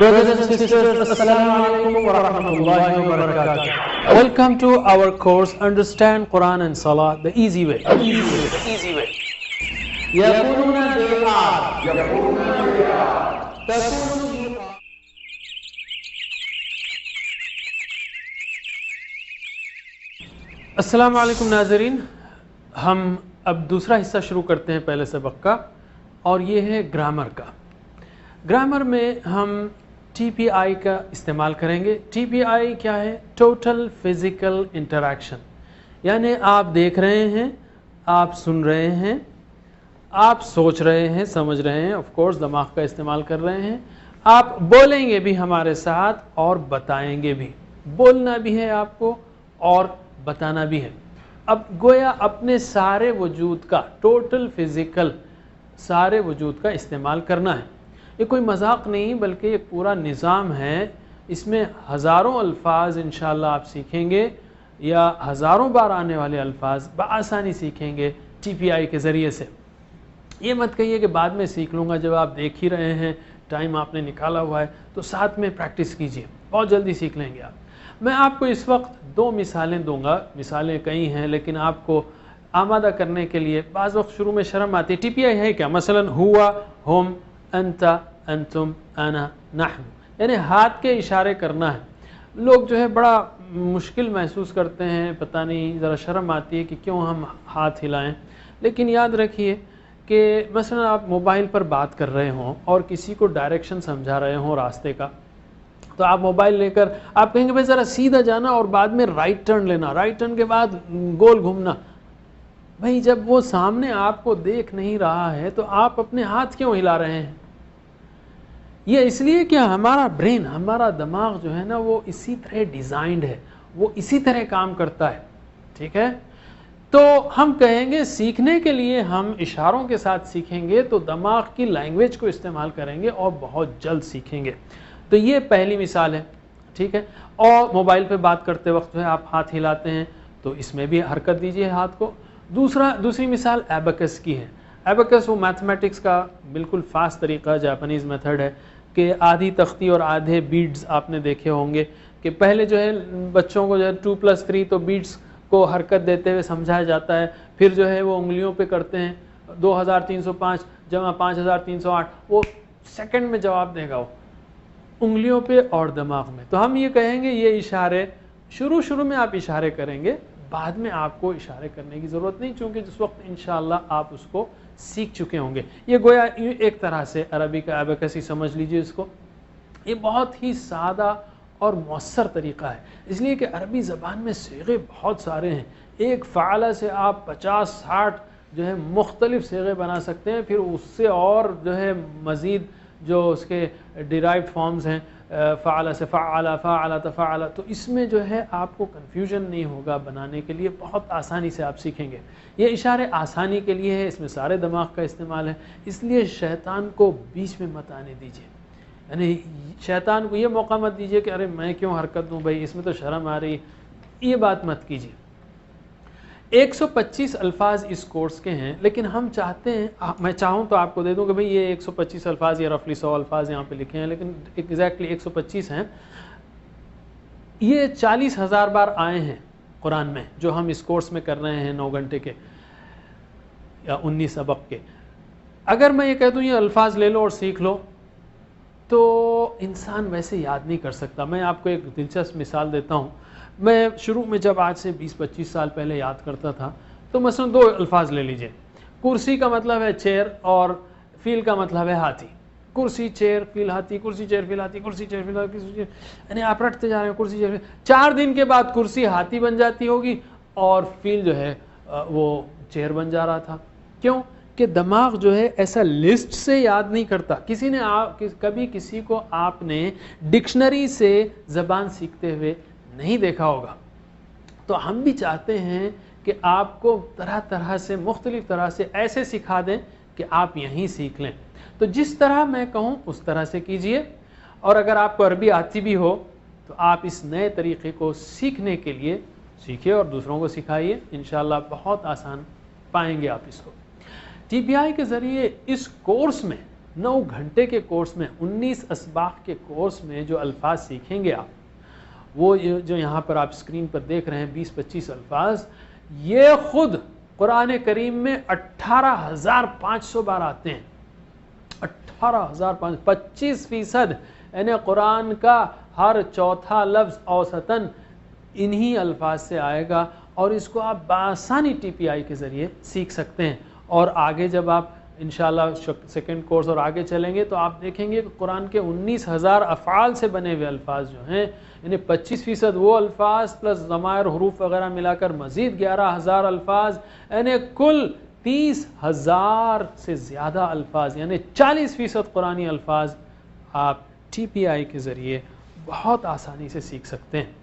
Brothers and sisters, Assalamu alaikum wa rahmatullahi wa barakatuh. Welcome to our course Understand Quran and Salah the easy way. يقولون بالآب السلام علیکم ناظرین، ہم اب دوسرا حصہ شروع کرتے ہیں پہلے سبق کا، اور یہ ہے گرامر کا۔ گرامر میں ہم ٹی پی آئی کا استعمال کریں گے۔ ٹی پی آئی کیا ہے؟ ٹوٹل فزیکل انٹریکشن، یعنی آپ دیکھ رہے ہیں، آپ سن رہے ہیں، آپ سوچ رہے ہیں، سمجھ رہے ہیں، آف کورس دماغ کا استعمال کر رہے ہیں، آپ بولیں گے بھی ہمارے ساتھ اور بتائیں گے بھی، بولنا بھی ہے آپ کو اور بتانا بھی ہے۔ اب گویا اپنے سارے وجود کا، ٹوٹل فزیکل سارے وجود کا استعمال کرنا ہے۔ یہ کوئی مذاق نہیں بلکہ ایک پورا نظام ہے، اس میں ہزاروں الفاظ انشاءاللہ آپ سیکھیں گے، یا ہزاروں بار آنے والے الفاظ بآسانی سیکھیں گے ٹی پی آئی کے ذریعے سے۔ یہ مت کہیے کہ بعد میں سیکھ لوں گا، جب آپ دیکھ ہی رہے ہیں، ٹائم آپ نے نکالا ہوا ہے تو ساتھ میں پریکٹس کیجئے، بہت جلدی سیکھ لیں گے آپ۔ میں آپ کو اس وقت دو مثالیں دوں گا، مثالیں کئی ہیں لیکن آپ کو آمادہ کرنے کے لیے بعض وقت شروع میں شرم آتی ہے۔ ٹی پی آئی ہے کیا؟ مثلا ہوا، ہم، انت، انتم، انا، نحن، یعنی ہاتھ کے اشارے کرنا ہے۔ لوگ جو ہے بڑا مشکل محسوس کرتے ہیں، پتہ نہیں، ذرا شرم آتی ہے کہ کیوں ہم ہاتھ ہلائیں، لیکن یاد رکھیے کہ مثلا آپ موبائل پر بات کر رہے ہوں اور کسی کو ڈائریکشن سمجھا رہے ہوں راستے کا، تو آپ موبائل لے کر آپ کہیں گے بھائی ذرا سیدھا جانا اور بعد میں رائٹ ٹرن لینا، رائٹ ٹرن کے بعد گول گھومنا۔ بھائی جب وہ سامنے آپ کو دیکھ نہیں رہا ہے تو آپ اپنے ہاتھ کیوں ہلا رہے ہیں؟ یہ اس لیے کہ ہمارا برین، ہمارا دماغ جو ہے نا وہ اسی طرح ڈیزائنڈ ہے، وہ اسی طرح کام کرتا ہے، ٹھیک ہے؟ تو ہم کہیں گے سیکھنے کے لیے ہم اشاروں کے ساتھ سیکھیں گے تو دماغ کی لینگویج کو استعمال کریں گے اور بہت جلد سیکھیں گے۔ تو یہ پہلی مثال ہے، ٹھیک ہے؟ اور موبائل پہ بات کرتے وقت جو ہے آپ ہاتھ ہلاتے ہیں تو اس میں بھی حرکت دیجیے ہاتھ کو۔ دوسری مثال ایبیکس کی ہے۔ ایبیکس وہ میتھمیٹکس کا بالکل فاسٹ طریقہ، جاپانیز میتھڈ ہے کہ آدھی تختی اور آدھے بیڈز آپ نے دیکھے ہوں گے کہ پہلے جو ہے بچوں کو جو ہے 2+3 تو بیڈز کو حرکت دیتے ہوئے سمجھایا جاتا ہے، پھر جو ہے وہ انگلیوں پہ کرتے ہیں، 2305 جمع 5308، وہ سیکنڈ میں جواب دے گا وہ انگلیوں پہ اور دماغ میں۔ تو ہم یہ کہیں گے یہ اشارے شروع میں آپ اشارے کریں گے، بعد میں آپ کو اشارے کرنے کی ضرورت نہیں، چونکہ جس وقت انشاءاللہ آپ اس کو سیکھ چکے ہوں گے۔ یہ گویا ایک طرح سے عربی کا ایبیکس ہی سمجھ لیجئے اس کو۔ یہ بہت ہی سادہ اور مؤثر طریقہ ہے، اس لیے کہ عربی زبان میں صیغے بہت سارے ہیں، ایک فعلہ سے آپ 50-60 جو ہے مختلف صیغے بنا سکتے ہیں، پھر اس سے اور جو ہے مزید جو اس کے ڈیرائیوڈ فارمز ہیں، فعل سے فعل، فعل تفعل، تو اس میں جو ہے آپ کو کنفیوژن نہیں ہوگا، بنانے کے لیے بہت آسانی سے آپ سیکھیں گے۔ یہ اشارے آسانی کے لیے ہے، اس میں سارے دماغ کا استعمال ہے، اس لیے شیطان کو بیچ میں مت آنے دیجیے، یعنی شیطان کو یہ موقع مت دیجیے کہ ارے میں کیوں حرکت دوں بھائی، اس میں تو شرم آ رہی، یہ بات مت کیجیے۔ 125 الفاظ اس کورس کے ہیں، لیکن ہم چاہتے ہیں، میں چاہوں تو آپ کو دے دوں کہ بھئی یہ 125 الفاظ یا رفلی 100 الفاظ یہاں پہ لکھے ہیں، لیکن ایگزیکٹلی 125 ہیں۔ یہ 40,000 بار آئے ہیں قرآن میں جو ہم اس کورس میں کر رہے ہیں 9 گھنٹے کے یا 19 سبق کے۔ اگر میں یہ کہہ دوں یہ الفاظ لے لو اور سیکھ لو تو انسان ویسے یاد نہیں کر سکتا۔ میں آپ کو ایک دلچسپ مثال دیتا ہوں۔ میں شروع میں جب آج سے 20-25 سال پہلے یاد کرتا تھا تو مثلا 2 الفاظ لے لیجئے، کرسی کا مطلب ہے چیئر اور فیل کا مطلب ہے ہاتھی۔ کرسی چیئر فیل ہاتھی، کرسی چیئر فیل ہاتھی، کرسی چیئر فیل ہاتھی، کرسی چیئر، یعنی آپ رٹتے جا رہے ہیں کرسی چیئر فیل۔ 4 دن کے بعد کرسی ہاتھی بن جاتی ہوگی اور فیل جو ہے وہ چیئر بن جا رہا تھا۔ کیوں؟ کہ دماغ جو ہے ایسا لسٹ سے یاد نہیں کرتا۔ کسی نے کبھی کسی کو آپ نے ڈکشنری سے زبان سیکھتے ہوئے نہیں دیکھا ہوگا۔ تو ہم بھی چاہتے ہیں کہ آپ کو طرح طرح سے، مختلف طرح سے ایسے سکھا دیں کہ آپ یہیں سیکھ لیں۔ تو جس طرح میں کہوں اس طرح سے کیجئے، اور اگر آپ کو عربی آتی بھی ہو تو آپ اس نئے طریقے کو سیکھنے کے لیے سیکھیے اور دوسروں کو سکھائیے، انشاءاللہ بہت آسان پائیں گے آپ اس کو۔ ٹی پی آئی کے ذریعے اس کورس میں 9 घंटे के कोर्स में 19 असबाक के कोर्स में जो अल्फाज सीखेंगे आप, वो जो यहाँ पर आप स्क्रीन पर देख रहे हैं 20-25 अल्फाज, ये खुद कुरान करीम में 18,500 बार आते हैं। 18,500, 25%, यानी कुरान का हर चौथा लफ्ज़ औसतन इन्हीं अल्फाज से आएगा, और इसको आप बआसानी TPI के ज़रिए सीख सकते हैं। और आगे जब आप इंशाल्लाह सेकंड कोर्स और आगे चलेंगे तो आप देखेंगे कि कुरान के 19,000 अफ़आल से बने हुए अल्फाज जो हैं, यानी 25% वो अल्फाज प्लस ज़मायर हुरूफ वगैरह मिलाकर मज़ीद 11,000 अल्फाज, यानी कुल 30,000 से ज़्यादा अल्फाज, यानी 40% कुरानी अल्फाज आप TPI के ज़रिए बहुत आसानी से सीख सकते हैं।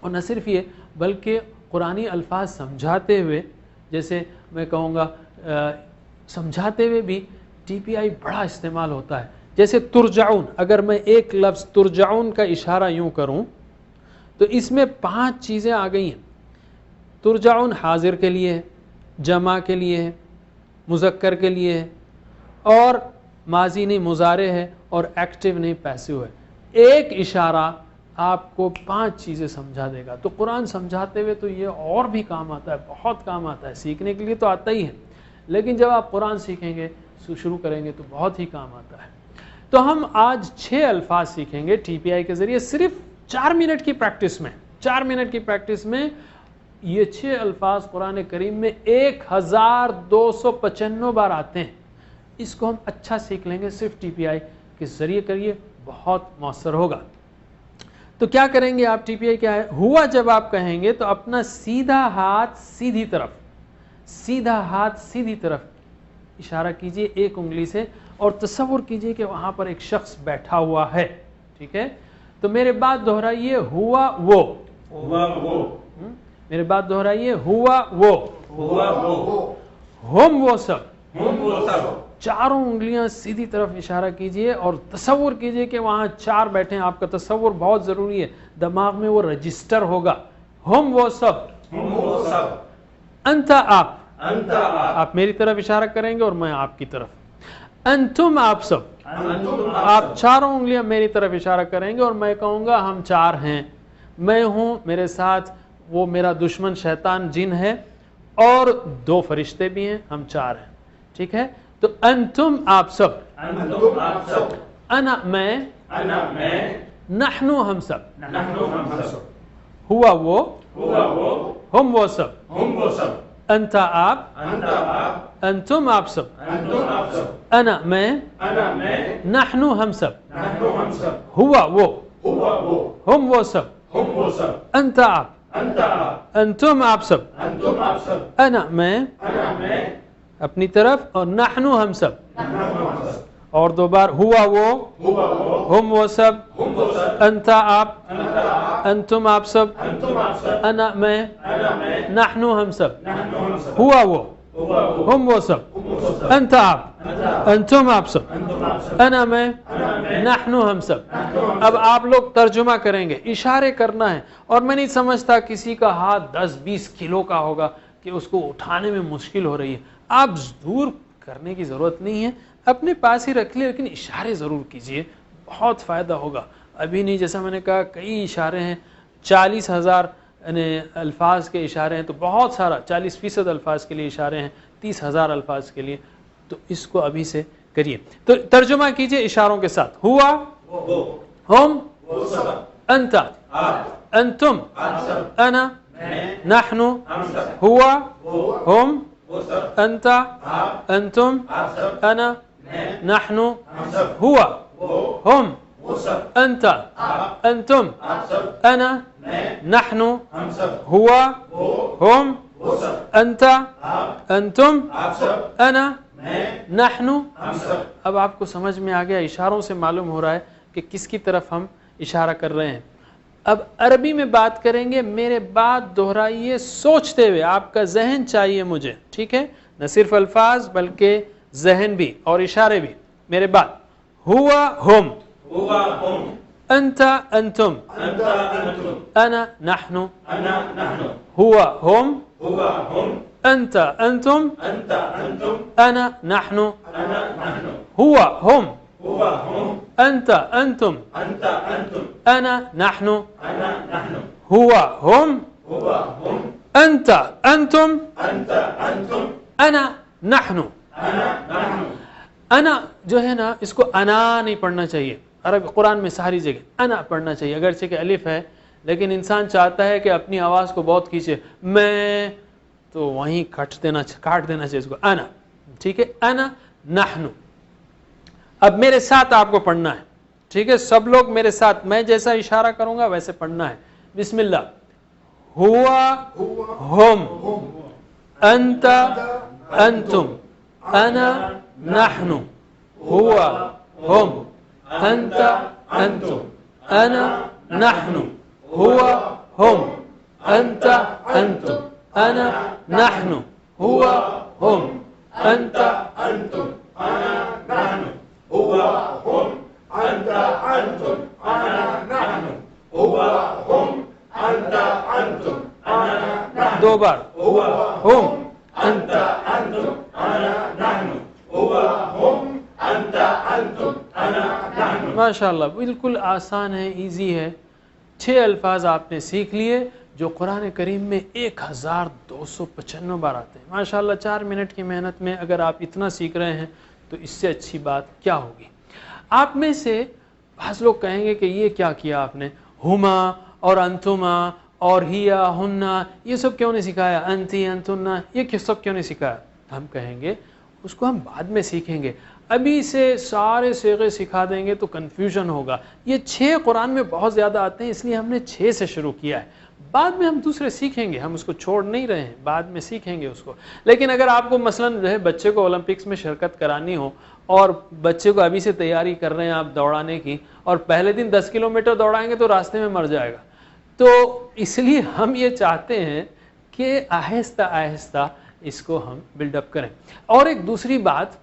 और न सिर्फ ये, बल्कि कुरानी अल्फाज समझाते हुए, जैसे मैं कहूँगा समझाते हुए भी TPI बड़ा इस्तेमाल होता है। जैसे तुरजाउन, अगर मैं एक लफ्ज़ तुरजाउन का इशारा यूँ करूँ तो इसमें 5 चीज़ें आ गई हैं। तुरजाउन हाजिर के लिए है, जमा के लिए है, मुज़क्कर के लिए है, और माजी नहीं मुज़ारे है, और एक्टिव नहीं पैसिव है। एक इशारा आपको 5 चीज़ें समझा देगा। तो कुरान समझाते हुए तो ये और भी काम आता है, बहुत काम आता है। सीखने के लिए तो आता ही है, लेकिन जब आप कुरान सीखेंगे, शुरू करेंगे, तो बहुत ही काम आता है। तो हम आज 6 अल्फाज सीखेंगे TPI के ज़रिए, सिर्फ 4 मिनट की प्रैक्टिस में। 4 मिनट की प्रैक्टिस में ये 6 अल्फाज कुरान करीम में 1295 बार आते हैं। इसको हम अच्छा सीख लेंगे, सिर्फ TPI के ज़रिए करिए, बहुत मौसर होगा। तो क्या करेंगे आप, TPI क्या है? हुआ जब आप कहेंगे तो अपना सीधा हाथ सीधी तरफ, सीधा हाथ सीधी तरफ इशारा कीजिए एक उंगली से, और तसव्वुर कीजिए कि वहाँ पर एक शख्स बैठा हुआ है। ठीक है, तो मेरे बाद दोहराइए, हुआ वो, हुआ वो, मेरे बाद दोहराइए, हुआ वो, हुआ वो, हम वो सब, हम वो सब। चारों उंगलियां सीधी तरफ इशारा कीजिए और तसव्वुर कीजिए कि वहाँ 4 बैठे हैं। आपका तसव्वुर बहुत ज़रूरी है, दिमाग में वो रजिस्टर होगा। हम वो सब, हम वो सब। अंता आप, अंता आप मेरी तरफ इशारा करेंगे और मैं आपकी तरफ। अंतुम आप सब, अंतुम आप चारों उंगलियां मेरी तरफ इशारा करेंगे और मैं कहूँगा हम 4 हैं। मैं हूँ, मेरे साथ वो मेरा दुश्मन शैतान जिन है, और 2 फरिश्ते भी हैं, हम 4 हैं। ठीक है, तो अंतुम आप सब, अंतुम आप सब, अना मैं, अना मैं, नहनु हम सब, नहनु हम सब, हुआ वो, हुआ वो, हम वो सब, हम वो सब, अंता आप, अंता आप, अंतुम आप सब, अंतुम आप सब, अना मैं, अना मैं, नहनु हम सब, नहनु हम सब, हुआ वो, हुआ वो, हम वो सब, हम वो सब, अंता आप, अंता आप, अंतुम आप सब, अंतुम आप सब, अना मैं, अना मैं, अपनी तरफ, और नहनु हम सब, नहनु हम सब, और 2 बार, हुआ वो, हुआ वो, हम वो सब, हम वो सब, अंता आप, अंता आप, अंतुम आप सब, अंतुम आप सब, अना मैं, अना मैं, नहनु हम सब, नहनु हम सब, हुआ वो, हुआ वो, हम वो सब, हम वो सब, अंता आप, अंता आप, अंतुम आप सब, अंतुम आप सब, अना मैं, अना मैं, नहनु हम सब। नहनु हम अब आप लोग तर्जुमा करेंगे, इशारे करना है। और मैं नहीं समझता किसी का हाथ 10-20 किलो का होगा कि उसको उठाने में मुश्किल हो रही है। आप दूर करने की ज़रूरत नहीं है, अपने पास ही रख लिए, लेकिन इशारे ज़रूर कीजिए, बहुत फ़ायदा होगा। अभी नहीं, जैसा मैंने कहा, कई इशारे हैं, 40,000 अल्फाज के इशारे हैं, तो बहुत सारा 40% अल्फाज के लिए इशारे हैं, 30,000 अल्फाज के लिए। तो इसको अभी से करिए। तो तर्जुमा कीजिए इशारों के साथ, हुआ वो, हम, वो सब, अंता, आप, अंतुम, आप सब, अना, मैं, नहनु, हम सब, हुआ, वो, हम, वो सब, अंता, आप, अंतुम, आप सब, अना, मैं, नहनु, हम सब, हुआ, वो, हम, वो सब, अंता, आप, अंतुम, आप सब, अना, मैं, नहनु, हम सब, हुआ, वो, हम, वो सब, अंता, आप, अंतुम, आप सब, अना, मैं, नहनु। हम सब। अब आपको समझ में आ गया, इशारों से मालूम हो रहा है कि किसकी तरफ हम इशारा कर रहे हैं। अब अरबी में बात करेंगे, मेरे बाद दोहराइए सोचते हुए, आपका जहन चाहिए मुझे। ठीक है, न सिर्फ अल्फाज बल्कि जहन भी और इशारे भी। मेरे बाद, हुआ हम, हुआ हम, अंता अंतुम, अंता अंतुम, अना नहनु, अना नहनु, हुआ हम, हुआ हम, अंता अंतुम, अंता अंतुम, अना नहनु, अना नहनु, हुआ हम, हुआ हम, अंता अंतुम, अंता अंतुम, अना नहनु, अना नहनु, हुआ हम, हुआ हम, अंता अंतुम, अंता अंतुम, अना नहनु। अना नहनु। अना जो है ना, इसको अना नहीं पढ़ना चाहिए। अरब कुरान में सारी जगह अना पढ़ना चाहिए, अगरचे कि अलिफ है, लेकिन इंसान चाहता है कि अपनी आवाज़ को बहुत खींचे, मैं, तो वहीं काट देना चाहिए इसको, अना। ठीक है, अना नहनु। अब मेरे साथ आपको पढ़ना है, ठीक है, सब लोग मेरे साथ, मैं जैसा इशारा करूंगा वैसे पढ़ना है। बिस्मिल्लाह। हुआ हम, अंता अंतुम, अना नहनु, हुआ हम, अंता अंतुम, अना नहनु, हुआ हम, अंता अंतुम, अना नहनु, हुआ हम, अंता अंतुम, अना नहनु, हुआ हम, अंता अंतुम, अना नहनु, हुआ हम, अंता अंतुम, अना नहनु। दो बार, हुआ हम, अंता अंतुम, अना नहनु, हुआ हम, अंता अंतुम, अना नहनु। माशाअल्लाह, बिल्कुल आसान है, इजी है। 6 अल्फाज आपने सीख लिए जो कुरान करीम में 1295 बार आते हैं। माशाअल्लाह, 4 मिनट की मेहनत में अगर आप इतना सीख रहे हैं तो इससे अच्छी बात क्या होगी। आप में से बाज़ लोग कहेंगे कि ये क्या किया आपने, हुमा और अंतुमा और हिया हुन्ना, ये सब क्यों नहीं सिखाया, अंती अंतुन्ना, ये सब क्यों नहीं सिखाया। हम कहेंगे उसको हम बाद में सीखेंगे, अभी से सारे सीगे सिखा देंगे तो कन्फ्यूजन होगा। ये 6 कुरान में बहुत ज़्यादा आते हैं, इसलिए हमने 6 से शुरू किया है। बाद में हम दूसरे सीखेंगे, हम उसको छोड़ नहीं रहे हैं, बाद में सीखेंगे उसको। लेकिन अगर आपको मसलन जो है बच्चे को ओलंपिक्स में शिरकत करानी हो और बच्चे को अभी से तैयारी कर रहे हैं आप दौड़ाने की, और पहले दिन 10 किलोमीटर दौड़ाएंगे तो रास्ते में मर जाएगा, तो इसलिए हम ये चाहते हैं कि आहिस्ता आहिस्ता इसको हम बिल्डअप करें। और एक दूसरी बात,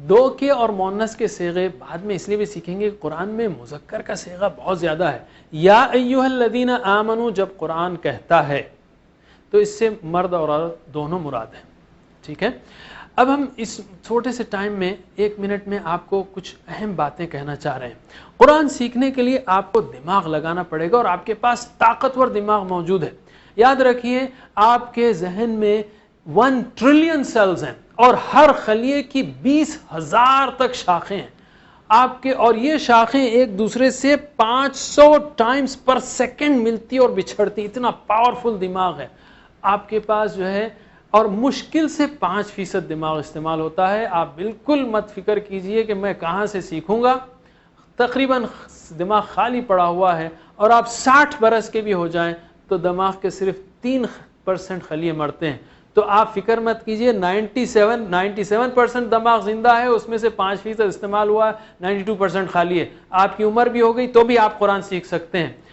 दो के और मोनस के सीगे बाद में इसलिए भी सीखेंगे, कुरान में मुज़क्कर का सीगा बहुत ज़्यादा है। या अय्युहल्लज़ीना आमनू जब कुरान कहता है तो इससे मर्द और औरत दोनों मुराद हैं। ठीक है, अब हम इस छोटे से टाइम में 1 मिनट में आपको कुछ अहम बातें कहना चाह रहे हैं। कुरान सीखने के लिए आपको दिमाग लगाना पड़ेगा और आपके पास ताकतवर दिमाग मौजूद है। याद रखिए, आपके जहन में 1 ट्रिलियन सेल्स हैं और हर खलिए की 20,000 तक शाखें हैं आपके, और ये शाखें एक दूसरे से 500 टाइम्स पर सेकंड मिलती और बिछड़ती, इतना पावरफुल दिमाग है आपके पास जो है। और मुश्किल से 5% दिमाग इस्तेमाल होता है। आप बिल्कुल मत फिक्र कीजिए कि मैं कहाँ से सीखूंगा, तकरीबन दिमाग खाली पड़ा हुआ है। और आप 60 बरस के भी हो जाएं तो दिमाग के सिर्फ 3% खलिए मरते हैं। तो आप फिक्र मत कीजिए, 97% दिमाग जिंदा है, उसमें से 5% इस्तेमाल हुआ है, 92% खाली है। आपकी उम्र भी हो गई तो भी आप कुरान सीख सकते हैं।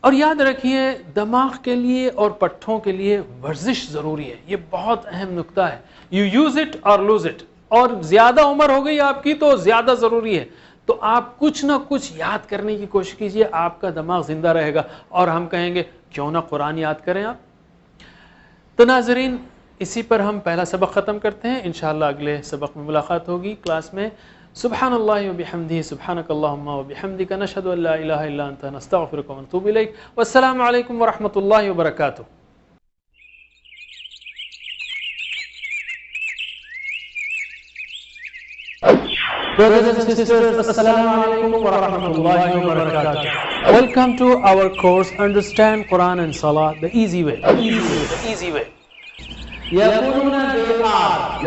और याद रखिए, दिमाग के लिए और पट्ठों के लिए वर्जिश ज़रूरी है, ये बहुत अहम नुक्ता है। यू यूज़ इट और लूज़ इट। और ज़्यादा उम्र हो गई आपकी तो ज़्यादा ज़रूरी है, तो आप कुछ ना कुछ याद करने की कोशिश कीजिए, आपका दिमाग ज़िंदा रहेगा। और हम कहेंगे क्यों ना कुरान याद करें आप। तो नाज़रीन, इसी पर हम पहला सबक ख़त्म करते हैं। इंशाअल्लाह अगले सबक में मुलाकात होगी क्लास में। सुब्हानल्लाहि व बिहम्दिही, सुब्हानकल्लाहुम्मा व बिहम्दिका, नशहदु अल्ला इलाहा इल्ला अंता, नस्तगफिरुका व नतूबु इलैक। वस्सलामु अलैकुम व रहमतुल्लाहि व बरकातुहू। Brothers and sisters, Assalamu alaikum wa rahmatullahi wa barakatuh. Welcome to our course Understand Quran and Salah the easy way. The easy way. يقولون بالآب